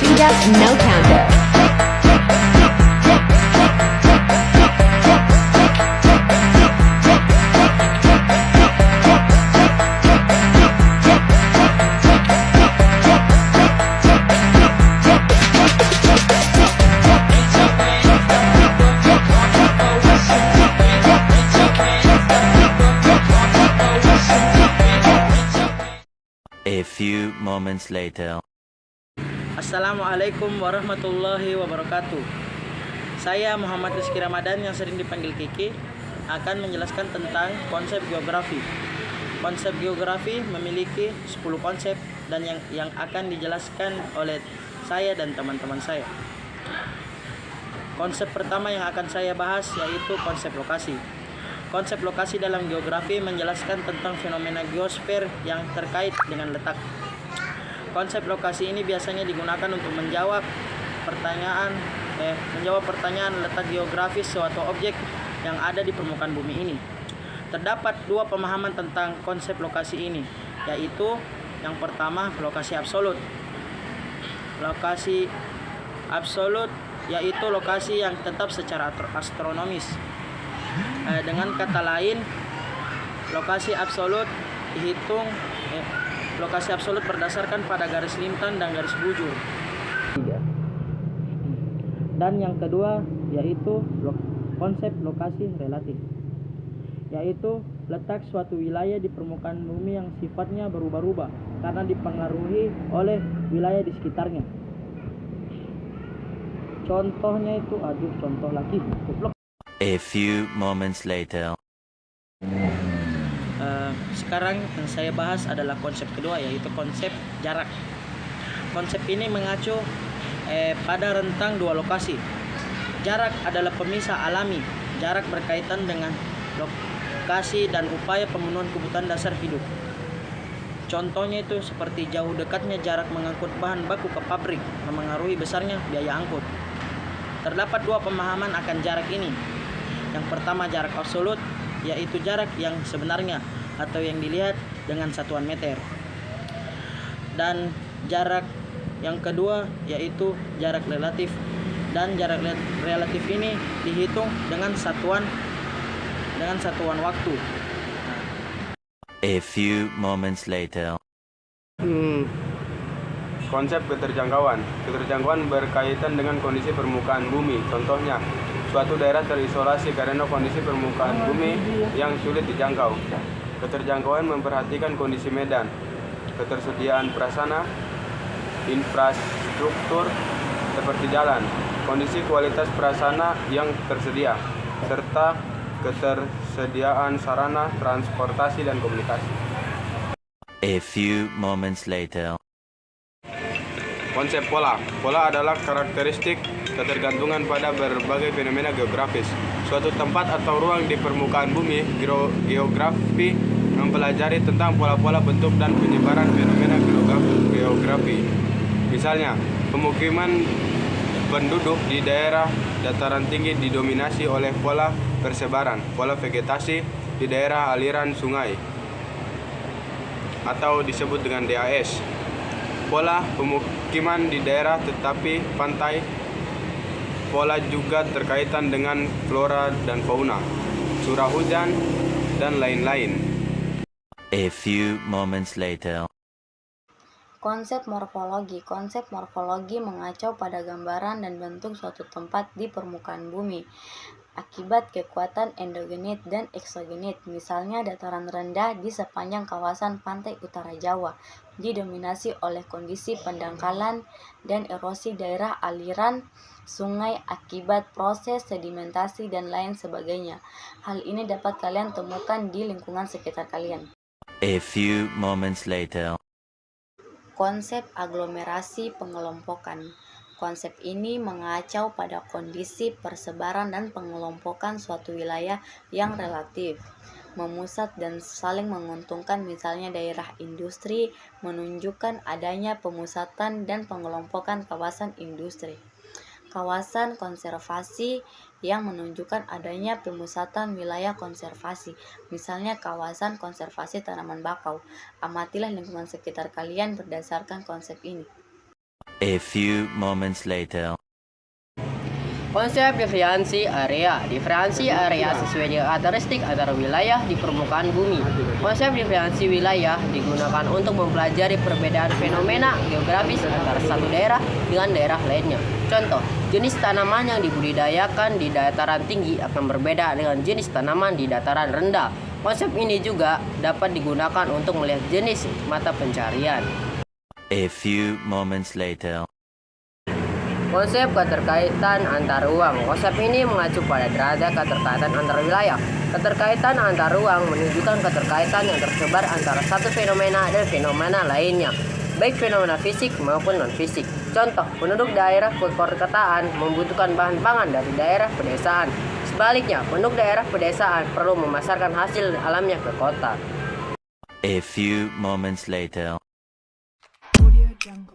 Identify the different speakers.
Speaker 1: speed up, no counter.
Speaker 2: A few moments later.
Speaker 3: Assalamualaikum warahmatullahi wabarakatuh. Saya Muhammad Rizky Ramadan yang sering dipanggil Kiki akan menjelaskan tentang konsep geografi. Konsep geografi memiliki 10 konsep dan yang akan dijelaskan oleh saya dan teman-teman saya. Konsep pertama yang akan saya bahas yaitu konsep lokasi. Konsep lokasi dalam geografi menjelaskan tentang fenomena geosfer yang terkait dengan letak. Konsep lokasi ini biasanya digunakan untuk menjawab pertanyaan letak geografis suatu objek yang ada di permukaan bumi ini. Terdapat dua pemahaman tentang konsep lokasi ini, yaitu yang pertama lokasi absolut. Lokasi absolut yaitu lokasi yang tetap secara astronomis. Dengan kata lain, lokasi absolut berdasarkan pada garis lintang dan garis bujur. Dan yang kedua yaitu konsep lokasi relatif, yaitu letak suatu wilayah di permukaan bumi yang sifatnya berubah-ubah karena dipengaruhi oleh wilayah di sekitarnya. Contohnya itu, contoh lagi.
Speaker 2: A few moments later.
Speaker 3: Sekarang yang saya bahas adalah konsep kedua, yaitu konsep jarak. Konsep ini mengacu pada rentang dua lokasi. Jarak adalah pemisah alami. Jarak berkaitan dengan lokasi dan upaya pemenuhan kebutuhan dasar hidup. Contohnya itu seperti jauh dekatnya jarak mengangkut bahan baku ke pabrik memengaruhi besarnya biaya angkut. Terdapat dua pemahaman akan jarak ini. Yang pertama jarak absolut, yaitu jarak yang sebenarnya atau yang dilihat dengan satuan meter. Dan jarak yang kedua yaitu jarak relatif. Dan jarak relatif ini dihitung dengan satuan waktu.
Speaker 2: A few moments later.
Speaker 4: Konsep keterjangkauan. Keterjangkauan berkaitan dengan kondisi permukaan bumi. Contohnya, suatu daerah terisolasi karena kondisi permukaan bumi yang sulit dijangkau. Keterjangkauan memperhatikan kondisi medan, ketersediaan prasarana, infrastruktur seperti jalan, kondisi kualitas prasarana yang tersedia, serta ketersediaan sarana transportasi dan komunikasi.
Speaker 2: A few moments later.
Speaker 4: Konsep pola. Pola adalah karakteristik ketergantungan pada berbagai fenomena geografis. Suatu tempat atau ruang di permukaan bumi, geografi mempelajari tentang pola-pola bentuk dan penyebaran fenomena geografi. Misalnya, pemukiman penduduk di daerah dataran tinggi didominasi oleh pola persebaran, pola vegetasi di daerah aliran sungai, atau disebut dengan DAS. Pola pemukiman di daerah tetapi pantai. Pola juga terkaitan dengan flora dan fauna, curah hujan, dan lain-lain.
Speaker 2: A few moments later.
Speaker 5: Konsep morfologi. Konsep morfologi mengacu pada gambaran dan bentuk suatu tempat di permukaan bumi akibat kekuatan endogenit dan eksogenit. Misalnya dataran rendah di sepanjang kawasan pantai utara Jawa didominasi oleh kondisi pendangkalan dan erosi daerah aliran sungai akibat proses sedimentasi dan lain sebagainya. Hal ini dapat kalian temukan di lingkungan sekitar kalian.
Speaker 2: A few moments later.
Speaker 5: Konsep aglomerasi pengelompokan. Konsep ini mengacu pada kondisi persebaran dan pengelompokan suatu wilayah yang relatif, memusat dan saling menguntungkan. Misalnya daerah industri menunjukkan adanya pemusatan dan pengelompokan kawasan industri. Kawasan konservasi yang menunjukkan adanya pemusatan wilayah konservasi, misalnya kawasan konservasi tanaman bakau. Amatilah lingkungan sekitar kalian berdasarkan konsep ini.
Speaker 2: A few moments later.
Speaker 1: Konsep diferensi area. Diferensi area sesuai dengan karakteristik antara wilayah di permukaan bumi. Konsep diferensi wilayah digunakan untuk mempelajari perbedaan fenomena geografis antara satu daerah dengan daerah lainnya. Contoh, jenis tanaman yang dibudidayakan di dataran tinggi akan berbeda dengan jenis tanaman di dataran rendah. Konsep ini juga dapat digunakan untuk melihat jenis mata pencarian.
Speaker 2: A few moments later.
Speaker 1: Konsep keterkaitan antar ruang. Konsep ini mengacu pada derajat keterkaitan antar wilayah. Keterkaitan antar ruang menunjukkan keterkaitan yang tersebar antara satu fenomena dan fenomena lainnya, baik fenomena fisik maupun non-fisik. Contoh, penduduk daerah perkotaan membutuhkan bahan pangan dari daerah pedesaan. Sebaliknya, penduduk daerah pedesaan perlu memasarkan hasil alamnya ke kota.
Speaker 2: A few moments later.
Speaker 6: Audio Jungle.